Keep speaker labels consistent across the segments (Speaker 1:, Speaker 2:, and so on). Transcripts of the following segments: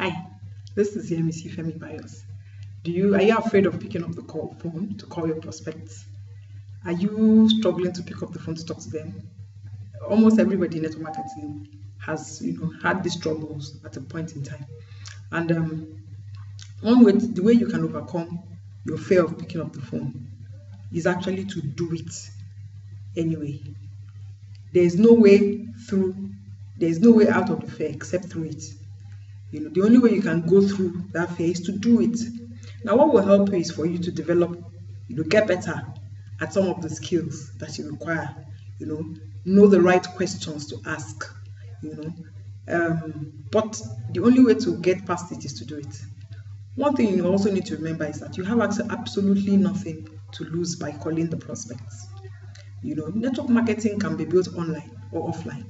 Speaker 1: Hi, this is Yemisi Femi Bios. Are you afraid of picking up the phone to call your prospects? Are you struggling to pick up the phone to talk to them? Almost everybody in network marketing has had these struggles at a point in time. And the way you can overcome your fear of picking up the phone is actually to do it anyway. There is no way out of the fear except through it. The only way you can go through that fear is to do it. Now, what will help you is for you to develop, get better at some of the skills that you require. Know the right questions to ask. But the only way to get past it is to do it. One thing you also need to remember is that you have absolutely nothing to lose by calling the prospects. Network marketing can be built online or offline.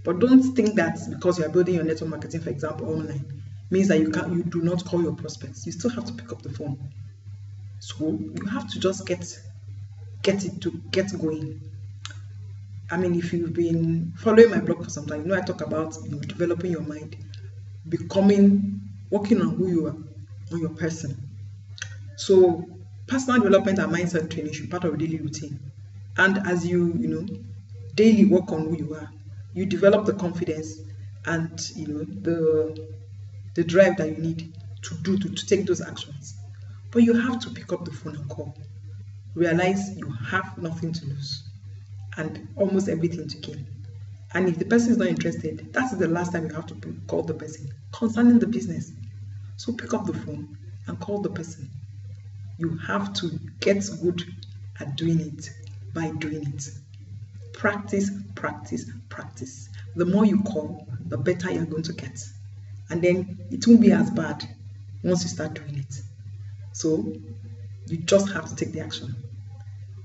Speaker 1: But don't think that because you are building your network marketing, for example, online, means that you do not call your prospects. You still have to pick up the phone. So you have to just get going. I mean, if you've been following my blog for some time, I talk about developing your mind, working on who you are, on your person. So personal development and mindset training should be part of your daily routine. And as you daily work on who you are, you develop the confidence and the drive that you need to take those actions. But you have to pick up the phone and call. Realize you have nothing to lose and almost everything to gain. And if the person is not interested, that's the last time you have to call the person concerning the business. So pick up the phone and call the person. You have to get good at doing it by doing it. Practice, practice, practice. The more you call, the better you're going to get. And then it won't be as bad once you start doing it. So you just have to take the action.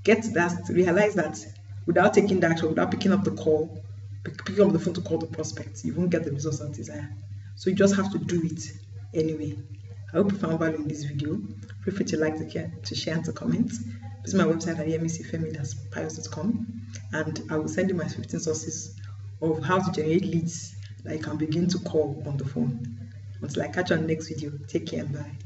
Speaker 1: Realize that without taking the action, without picking up the phone to call the prospects, you won't get the results that you desire. So you just have to do it anyway. I hope you found value in this video. Feel free to like, to share, and to comment. Visit my website at yemisifemi.pios.com, and I will send you my 15 sources of how to generate leads that you can begin to call on the phone. Until I catch you on the next video, take care and bye.